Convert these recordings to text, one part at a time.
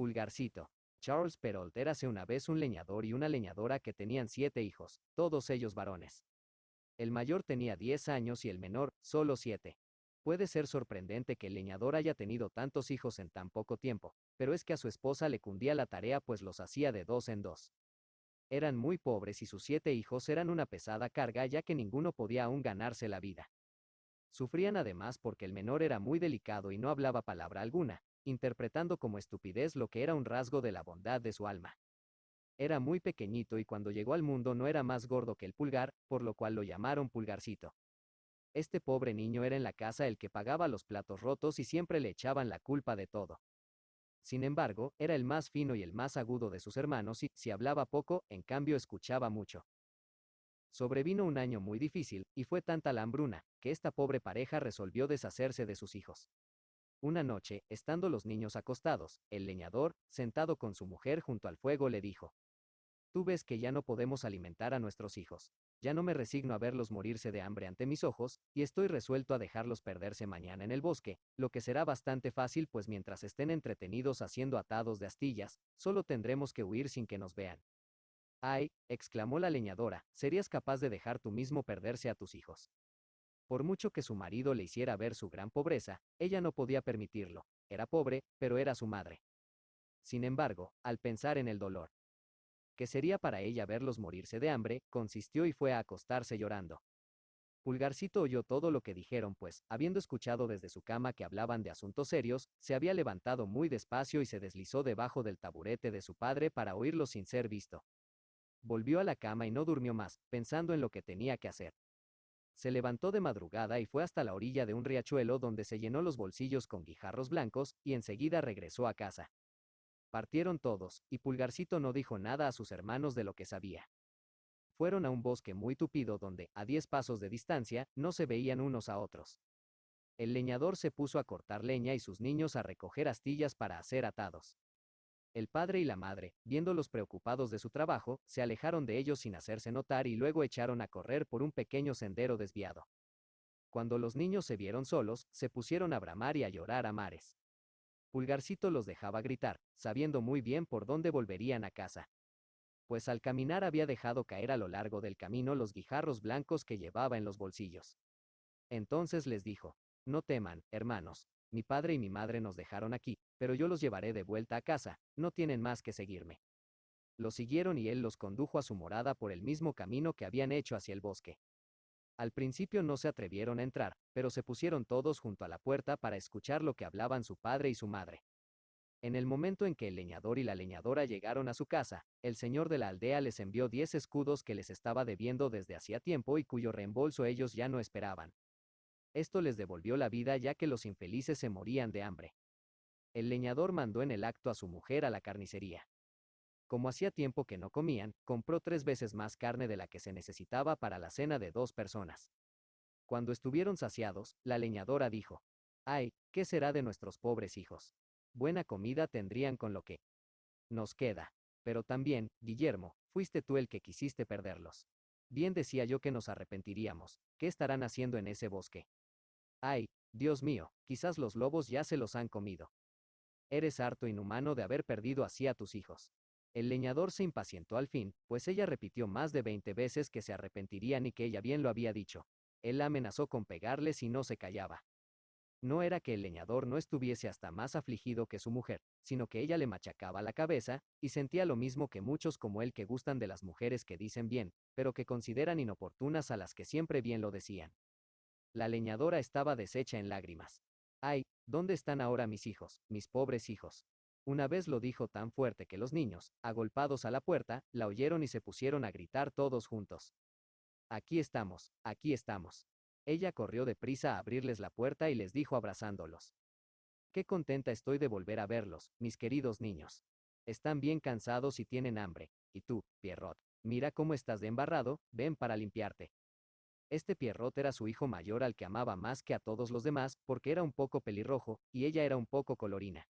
Pulgarcito. Charles Perrault érase una vez un leñador y una leñadora que tenían 7 hijos, todos ellos varones. El mayor tenía 10 años y el menor, solo 7. Puede ser sorprendente que el leñador haya tenido tantos hijos en tan poco tiempo, pero es que a su esposa le cundía la tarea pues los hacía de 2 en 2. Eran muy pobres y sus 7 hijos eran una pesada carga ya que ninguno podía aún ganarse la vida. Sufrían además porque el menor era muy delicado y no hablaba palabra alguna, interpretando como estupidez lo que era un rasgo de la bondad de su alma. Era muy pequeñito y cuando llegó al mundo no era más gordo que el pulgar, por lo cual lo llamaron Pulgarcito. Este pobre niño era en la casa el que pagaba los platos rotos y siempre le echaban la culpa de todo. Sin embargo, era el más fino y el más agudo de sus hermanos y, si hablaba poco, en cambio escuchaba mucho. Sobrevino un año muy difícil, y fue tanta la hambruna, que esta pobre pareja resolvió deshacerse de sus hijos. Una noche, estando los niños acostados, el leñador, sentado con su mujer junto al fuego, le dijo: Tú ves que ya no podemos alimentar a nuestros hijos. Ya no me resigno a verlos morirse de hambre ante mis ojos, y estoy resuelto a dejarlos perderse mañana en el bosque, lo que será bastante fácil pues mientras estén entretenidos haciendo atados de astillas, solo tendremos que huir sin que nos vean. ¡Ay!, exclamó la leñadora, ¿serías capaz de dejar tú mismo perderse a tus hijos? Por mucho que su marido le hiciera ver su gran pobreza, ella no podía permitirlo. Era pobre, pero era su madre. Sin embargo, al pensar en el dolor que sería para ella verlos morirse de hambre, consistió y fue a acostarse llorando. Pulgarcito oyó todo lo que dijeron pues, habiendo escuchado desde su cama que hablaban de asuntos serios, se había levantado muy despacio y se deslizó debajo del taburete de su padre para oírlo sin ser visto. Volvió a la cama y no durmió más, pensando en lo que tenía que hacer. Se levantó de madrugada y fue hasta la orilla de un riachuelo donde se llenó los bolsillos con guijarros blancos, y enseguida regresó a casa. Partieron todos, y Pulgarcito no dijo nada a sus hermanos de lo que sabía. Fueron a un bosque muy tupido donde, a 10 pasos de distancia, no se veían unos a otros. El leñador se puso a cortar leña y sus niños a recoger astillas para hacer atados. El padre y la madre, viéndolos preocupados de su trabajo, se alejaron de ellos sin hacerse notar y luego echaron a correr por un pequeño sendero desviado. Cuando los niños se vieron solos, se pusieron a bramar y a llorar a mares. Pulgarcito los dejaba gritar, sabiendo muy bien por dónde volverían a casa, pues al caminar había dejado caer a lo largo del camino los guijarros blancos que llevaba en los bolsillos. Entonces les dijo: No teman, hermanos, mi padre y mi madre nos dejaron aquí, pero yo los llevaré de vuelta a casa, no tienen más que seguirme. Lo siguieron y él los condujo a su morada por el mismo camino que habían hecho hacia el bosque. Al principio no se atrevieron a entrar, pero se pusieron todos junto a la puerta para escuchar lo que hablaban su padre y su madre. En el momento en que el leñador y la leñadora llegaron a su casa, el señor de la aldea les envió 10 escudos que les estaba debiendo desde hacía tiempo y cuyo reembolso ellos ya no esperaban. Esto les devolvió la vida ya que los infelices se morían de hambre. El leñador mandó en el acto a su mujer a la carnicería. Como hacía tiempo que no comían, compró 3 veces más carne de la que se necesitaba para la cena de 2 personas. Cuando estuvieron saciados, la leñadora dijo: Ay, ¿qué será de nuestros pobres hijos? Buena comida tendrían con lo que nos queda. Pero también, Guillermo, fuiste tú el que quisiste perderlos. Bien decía yo que nos arrepentiríamos. ¿Qué estarán haciendo en ese bosque? Ay, Dios mío, quizás los lobos ya se los han comido. Eres harto inhumano de haber perdido así a tus hijos. El leñador se impacientó al fin, pues ella repitió más de 20 veces que se arrepentirían y que ella bien lo había dicho. Él la amenazó con pegarles y no se callaba. No era que el leñador no estuviese hasta más afligido que su mujer, sino que ella le machacaba la cabeza, y sentía lo mismo que muchos como él que gustan de las mujeres que dicen bien, pero que consideran inoportunas a las que siempre bien lo decían. La leñadora estaba deshecha en lágrimas. Ay, ¿dónde están ahora mis hijos, mis pobres hijos? Una vez lo dijo tan fuerte que los niños, agolpados a la puerta, la oyeron y se pusieron a gritar todos juntos. Aquí estamos, aquí estamos. Ella corrió deprisa a abrirles la puerta y les dijo abrazándolos: Qué contenta estoy de volver a verlos, mis queridos niños. Están bien cansados y tienen hambre, y tú, Pierrot, mira cómo estás de embarrado, ven para limpiarte. Este Pierrot era su hijo mayor al que amaba más que a todos los demás, porque era un poco pelirrojo, y ella era un poco colorina.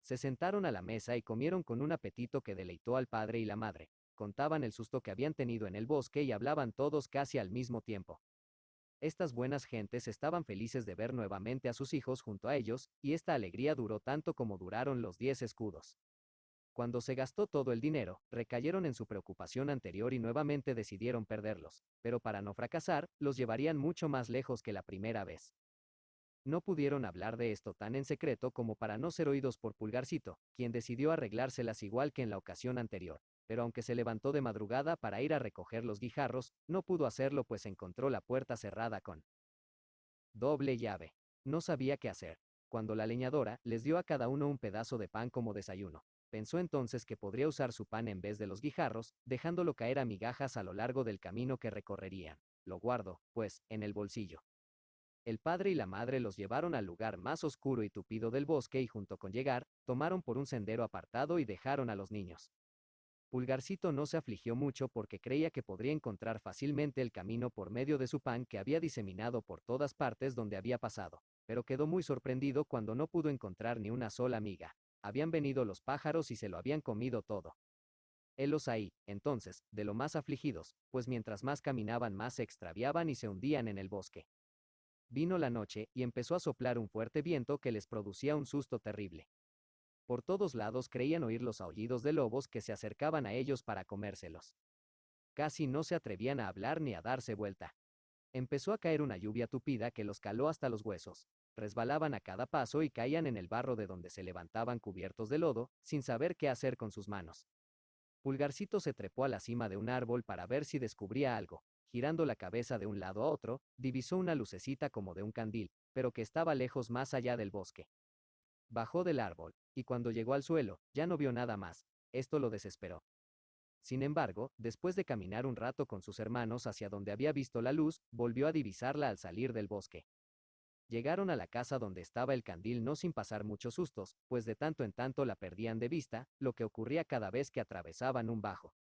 Se sentaron a la mesa y comieron con un apetito que deleitó al padre y la madre. Contaban el susto que habían tenido en el bosque y hablaban todos casi al mismo tiempo. Estas buenas gentes estaban felices de ver nuevamente a sus hijos junto a ellos, y esta alegría duró tanto como duraron los 10 escudos. Cuando se gastó todo el dinero, recayeron en su preocupación anterior y nuevamente decidieron perderlos, pero para no fracasar, los llevarían mucho más lejos que la primera vez. No pudieron hablar de esto tan en secreto como para no ser oídos por Pulgarcito, quien decidió arreglárselas igual que en la ocasión anterior, pero aunque se levantó de madrugada para ir a recoger los guijarros, no pudo hacerlo pues encontró la puerta cerrada con doble llave. No sabía qué hacer. Cuando la leñadora les dio a cada uno un pedazo de pan como desayuno, pensó entonces que podría usar su pan en vez de los guijarros, dejándolo caer a migajas a lo largo del camino que recorrerían. Lo guardó, pues, en el bolsillo. El padre y la madre los llevaron al lugar más oscuro y tupido del bosque y junto con llegar, tomaron por un sendero apartado y dejaron a los niños. Pulgarcito no se afligió mucho porque creía que podría encontrar fácilmente el camino por medio de su pan que había diseminado por todas partes donde había pasado, pero quedó muy sorprendido cuando no pudo encontrar ni una sola miga. Habían venido los pájaros y se lo habían comido todo. Helos ahí, entonces, de lo más afligidos, pues mientras más caminaban más se extraviaban y se hundían en el bosque. Vino la noche y empezó a soplar un fuerte viento que les producía un susto terrible. Por todos lados creían oír los aullidos de lobos que se acercaban a ellos para comérselos. Casi no se atrevían a hablar ni a darse vuelta. Empezó a caer una lluvia tupida que los caló hasta los huesos. Resbalaban a cada paso y caían en el barro de donde se levantaban cubiertos de lodo, sin saber qué hacer con sus manos. Pulgarcito se trepó a la cima de un árbol para ver si descubría algo. Girando la cabeza de un lado a otro, divisó una lucecita como de un candil, pero que estaba lejos más allá del bosque. Bajó del árbol, y cuando llegó al suelo, ya no vio nada más. Esto lo desesperó. Sin embargo, después de caminar un rato con sus hermanos hacia donde había visto la luz, volvió a divisarla al salir del bosque. Llegaron a la casa donde estaba el candil no sin pasar muchos sustos, pues de tanto en tanto la perdían de vista, lo que ocurría cada vez que atravesaban un bajo.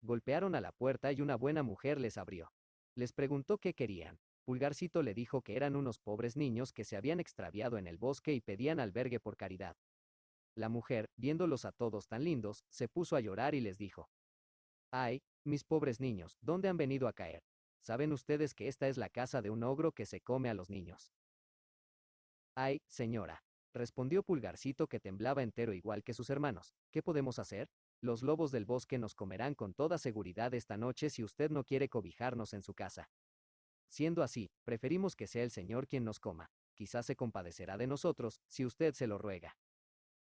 Golpearon a la puerta y una buena mujer les abrió. Les preguntó qué querían. Pulgarcito le dijo que eran unos pobres niños que se habían extraviado en el bosque y pedían albergue por caridad. La mujer, viéndolos a todos tan lindos, se puso a llorar y les dijo: «Ay, mis pobres niños, ¿dónde han venido a caer? ¿Saben ustedes que esta es la casa de un ogro que se come a los niños?» «Ay, señora», respondió Pulgarcito que temblaba entero igual que sus hermanos, «¿qué podemos hacer? Los lobos del bosque nos comerán con toda seguridad esta noche si usted no quiere cobijarnos en su casa. Siendo así, preferimos que sea el Señor quien nos coma. Quizás se compadecerá de nosotros, si usted se lo ruega».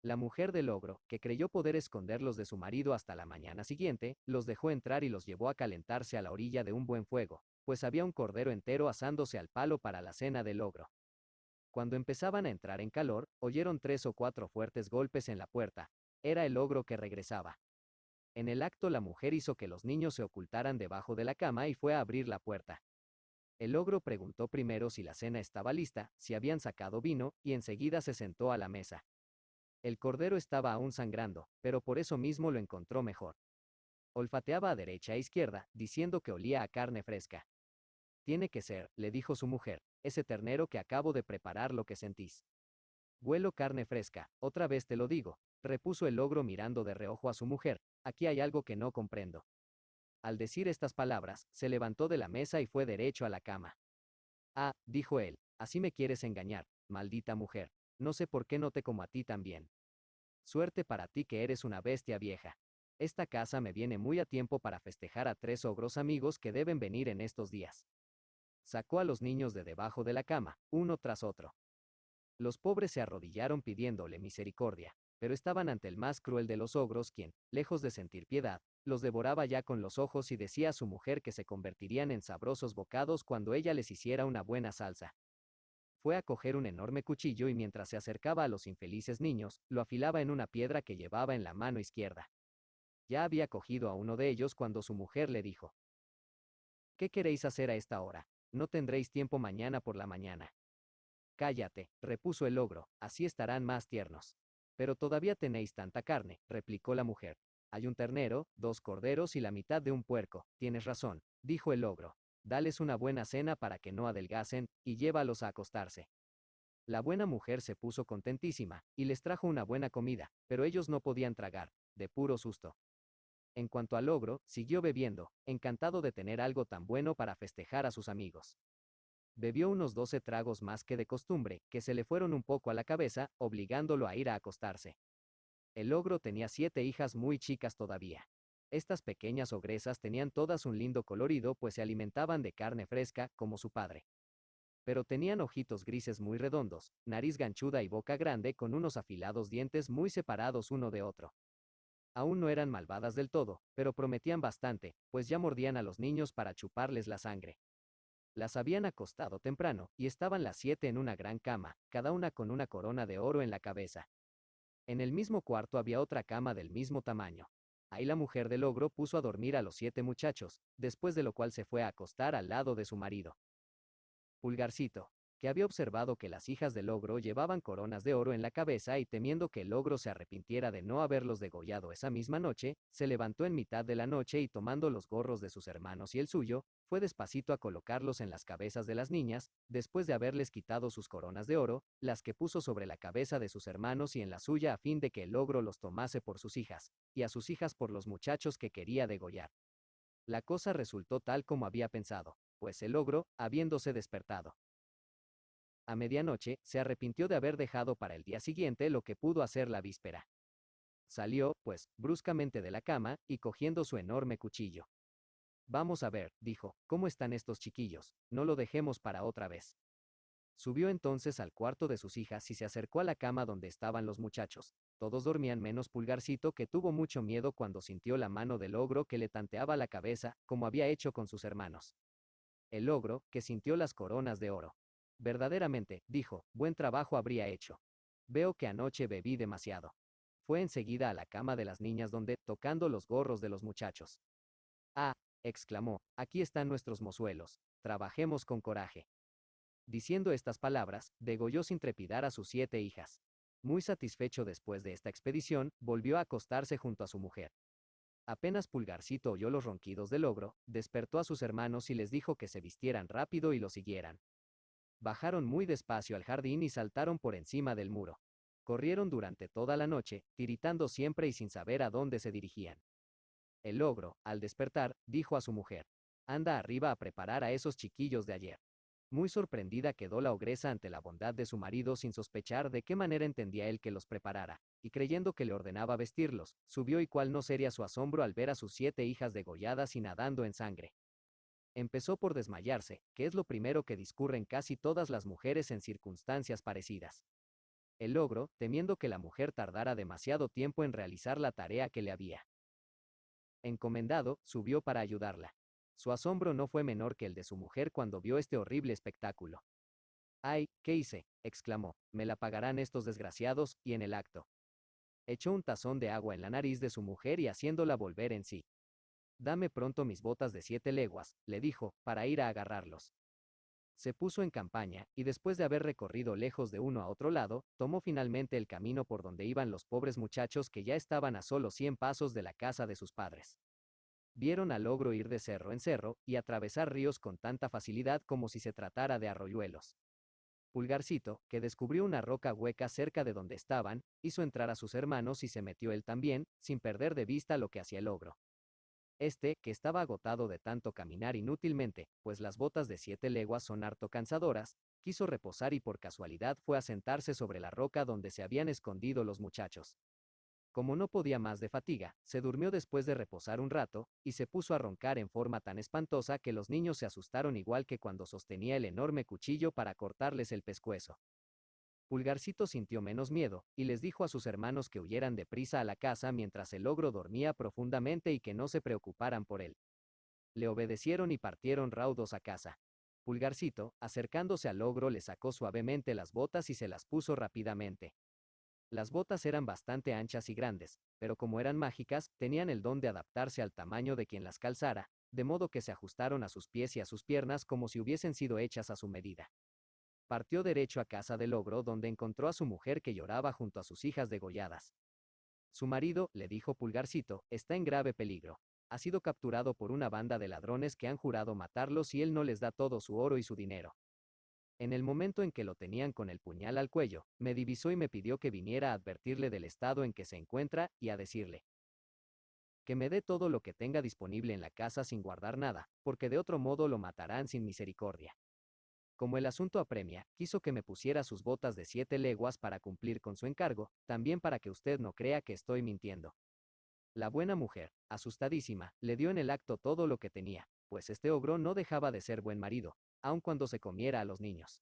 La mujer del ogro, que creyó poder esconderlos de su marido hasta la mañana siguiente, los dejó entrar y los llevó a calentarse a la orilla de un buen fuego, pues había un cordero entero asándose al palo para la cena del ogro. Cuando empezaban a entrar en calor, oyeron 3 o 4 fuertes golpes en la puerta. Era el ogro que regresaba. En el acto la mujer hizo que los niños se ocultaran debajo de la cama y fue a abrir la puerta. El ogro preguntó primero si la cena estaba lista, si habían sacado vino, y enseguida se sentó a la mesa. El cordero estaba aún sangrando, pero por eso mismo lo encontró mejor. Olfateaba a derecha e izquierda, diciendo que olía a carne fresca. «Tiene que ser», le dijo su mujer, «ese ternero que acabo de preparar lo que sentís». «Huelo carne fresca, otra vez te lo digo», repuso el ogro mirando de reojo a su mujer, «aquí hay algo que no comprendo». Al decir estas palabras, se levantó de la mesa y fue derecho a la cama. «Ah», dijo él, «así me quieres engañar, maldita mujer. No sé por qué no te como a ti también. Suerte para ti que eres una bestia vieja. Esta casa me viene muy a tiempo para festejar a 3 ogros amigos que deben venir en estos días». Sacó a los niños de debajo de la cama, uno tras otro. Los pobres se arrodillaron pidiéndole misericordia, pero estaban ante el más cruel de los ogros quien, lejos de sentir piedad, los devoraba ya con los ojos y decía a su mujer que se convertirían en sabrosos bocados cuando ella les hiciera una buena salsa. Fue a coger un enorme cuchillo y mientras se acercaba a los infelices niños, lo afilaba en una piedra que llevaba en la mano izquierda. Ya había cogido a uno de ellos cuando su mujer le dijo: «¿Qué queréis hacer a esta hora? No tendréis tiempo mañana por la mañana». «Cállate», repuso el ogro, «así estarán más tiernos». «Pero todavía tenéis tanta carne», replicó la mujer. «Hay un ternero, 2 corderos y la mitad de un puerco». «Tienes razón», dijo el ogro. «Dales una buena cena para que no adelgacen, y llévalos a acostarse». La buena mujer se puso contentísima, y les trajo una buena comida, pero ellos no podían tragar, de puro susto. En cuanto al ogro, siguió bebiendo, encantado de tener algo tan bueno para festejar a sus amigos. Bebió unos 12 tragos más que de costumbre, que se le fueron un poco a la cabeza, obligándolo a ir a acostarse. El ogro tenía 7 hijas muy chicas todavía. Estas pequeñas ogresas tenían todas un lindo colorido, pues se alimentaban de carne fresca, como su padre. Pero tenían ojitos grises muy redondos, nariz ganchuda y boca grande con unos afilados dientes muy separados uno de otro. Aún no eran malvadas del todo, pero prometían bastante, pues ya mordían a los niños para chuparles la sangre. Las habían acostado temprano, y estaban las 7 en una gran cama, cada una con una corona de oro en la cabeza. En el mismo cuarto había otra cama del mismo tamaño. Ahí la mujer del ogro puso a dormir a los 7 muchachos, después de lo cual se fue a acostar al lado de su marido. Pulgarcito, que había observado que las hijas del ogro llevaban coronas de oro en la cabeza y temiendo que el ogro se arrepintiera de no haberlos degollado esa misma noche, se levantó en mitad de la noche y tomando los gorros de sus hermanos y el suyo, fue despacito a colocarlos en las cabezas de las niñas, después de haberles quitado sus coronas de oro, las que puso sobre la cabeza de sus hermanos y en la suya a fin de que el ogro los tomase por sus hijas, y a sus hijas por los muchachos que quería degollar. La cosa resultó tal como había pensado, pues el ogro, habiéndose despertado a medianoche, se arrepintió de haber dejado para el día siguiente lo que pudo hacer la víspera. Salió, pues, bruscamente de la cama, y cogiendo su enorme cuchillo. Vamos a ver, dijo, ¿cómo están estos chiquillos? No lo dejemos para otra vez. Subió entonces al cuarto de sus hijas y se acercó a la cama donde estaban los muchachos. Todos dormían menos Pulgarcito, que tuvo mucho miedo cuando sintió la mano del ogro que le tanteaba la cabeza, como había hecho con sus hermanos. El ogro, que sintió las coronas de oro. Verdaderamente, dijo, buen trabajo habría hecho. Veo que anoche bebí demasiado. Fue enseguida a la cama de las niñas donde, tocando los gorros de los muchachos. Ah, exclamó, aquí están nuestros mozuelos, trabajemos con coraje. Diciendo estas palabras, degolló sin trepidar a sus 7 hijas. Muy satisfecho después de esta expedición, volvió a acostarse junto a su mujer. Apenas Pulgarcito oyó los ronquidos del ogro, despertó a sus hermanos y les dijo que se vistieran rápido y lo siguieran. Bajaron muy despacio al jardín y saltaron por encima del muro. Corrieron durante toda la noche, tiritando siempre y sin saber a dónde se dirigían. El ogro, al despertar, dijo a su mujer, anda arriba a preparar a esos chiquillos de ayer. Muy sorprendida quedó la ogresa ante la bondad de su marido sin sospechar de qué manera entendía él que los preparara, y creyendo que le ordenaba vestirlos, subió y cuál no sería su asombro al ver a sus 7 hijas degolladas y nadando en sangre. Empezó por desmayarse, que es lo primero que discurren casi todas las mujeres en circunstancias parecidas. El ogro, temiendo que la mujer tardara demasiado tiempo en realizar la tarea que le había encomendado, subió para ayudarla. Su asombro no fue menor que el de su mujer cuando vio este horrible espectáculo. ¡Ay, qué hice!, exclamó, me la pagarán estos desgraciados, y en el acto echó un tazón de agua en la nariz de su mujer y haciéndola volver en sí. Dame pronto mis botas de 7 leguas, le dijo, para ir a agarrarlos. Se puso en campaña, y después de haber recorrido lejos de uno a otro lado, tomó finalmente el camino por donde iban los pobres muchachos que ya estaban a solo 100 pasos de la casa de sus padres. Vieron al ogro ir de cerro en cerro, y atravesar ríos con tanta facilidad como si se tratara de arroyuelos. Pulgarcito, que descubrió una roca hueca cerca de donde estaban, hizo entrar a sus hermanos y se metió él también, sin perder de vista lo que hacía el ogro. Este, que estaba agotado de tanto caminar inútilmente, pues las botas de 7 leguas son harto cansadoras, quiso reposar y por casualidad fue a sentarse sobre la roca donde se habían escondido los muchachos. Como no podía más de fatiga, se durmió después de reposar un rato, y se puso a roncar en forma tan espantosa que los niños se asustaron igual que cuando sostenía el enorme cuchillo para cortarles el pescuezo. Pulgarcito sintió menos miedo, y les dijo a sus hermanos que huyeran deprisa a la casa mientras el ogro dormía profundamente y que no se preocuparan por él. Le obedecieron y partieron raudos a casa. Pulgarcito, acercándose al ogro, le sacó suavemente las botas y se las puso rápidamente. Las botas eran bastante anchas y grandes, pero como eran mágicas, tenían el don de adaptarse al tamaño de quien las calzara, de modo que se ajustaron a sus pies y a sus piernas como si hubiesen sido hechas a su medida. Partió derecho a casa del ogro donde encontró a su mujer que lloraba junto a sus hijas degolladas. Su marido, le dijo Pulgarcito, está en grave peligro. Ha sido capturado por una banda de ladrones que han jurado matarlos y él no les da todo su oro y su dinero. En el momento en que lo tenían con el puñal al cuello, me divisó y me pidió que viniera a advertirle del estado en que se encuentra y a decirle que me dé todo lo que tenga disponible en la casa sin guardar nada, porque de otro modo lo matarán sin misericordia. Como el asunto apremia, quiso que me pusiera sus botas de 7 leguas para cumplir con su encargo, también para que usted no crea que estoy mintiendo. La buena mujer, asustadísima, le dio en el acto todo lo que tenía, pues este ogro no dejaba de ser buen marido, aun cuando se comiera a los niños.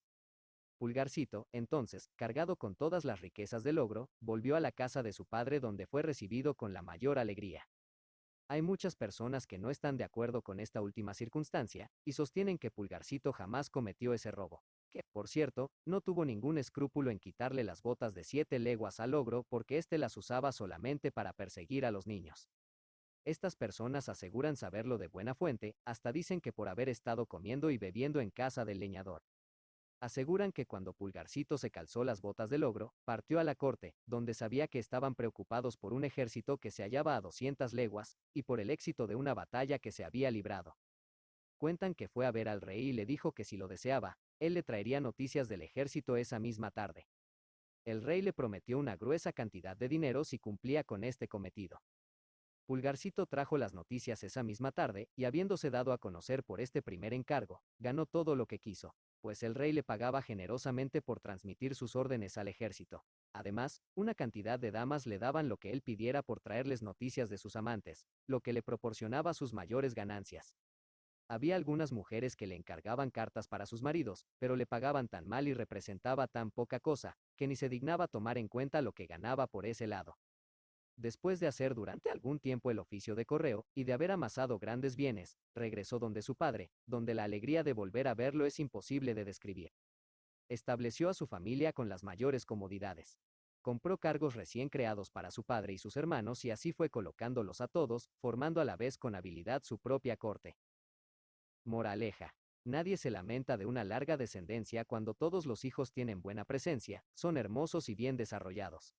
Pulgarcito, entonces, cargado con todas las riquezas del ogro, volvió a la casa de su padre donde fue recibido con la mayor alegría. Hay muchas personas que no están de acuerdo con esta última circunstancia, y sostienen que Pulgarcito jamás cometió ese robo, que, por cierto, no tuvo ningún escrúpulo en quitarle las botas de 7 leguas al ogro porque éste las usaba solamente para perseguir a los niños. Estas personas aseguran saberlo de buena fuente, hasta dicen que por haber estado comiendo y bebiendo en casa del leñador. Aseguran que cuando Pulgarcito se calzó las botas del ogro, partió a la corte, donde sabía que estaban preocupados por un ejército que se hallaba a 200 leguas, y por el éxito de una batalla que se había librado. Cuentan que fue a ver al rey y le dijo que si lo deseaba, él le traería noticias del ejército esa misma tarde. El rey le prometió una gruesa cantidad de dinero si cumplía con este cometido. Pulgarcito trajo las noticias esa misma tarde, y habiéndose dado a conocer por este primer encargo, ganó todo lo que quiso, pues el rey le pagaba generosamente por transmitir sus órdenes al ejército. Además, una cantidad de damas le daban lo que él pidiera por traerles noticias de sus amantes, lo que le proporcionaba sus mayores ganancias. Había algunas mujeres que le encargaban cartas para sus maridos, pero le pagaban tan mal y representaba tan poca cosa, que ni se dignaba tomar en cuenta lo que ganaba por ese lado. Después de hacer durante algún tiempo el oficio de correo, y de haber amasado grandes bienes, regresó donde su padre, donde la alegría de volver a verlo es imposible de describir. Estableció a su familia con las mayores comodidades. Compró cargos recién creados para su padre y sus hermanos y así fue colocándolos a todos, formando a la vez con habilidad su propia corte. Moraleja. Nadie se lamenta de una larga descendencia cuando todos los hijos tienen buena presencia, son hermosos y bien desarrollados.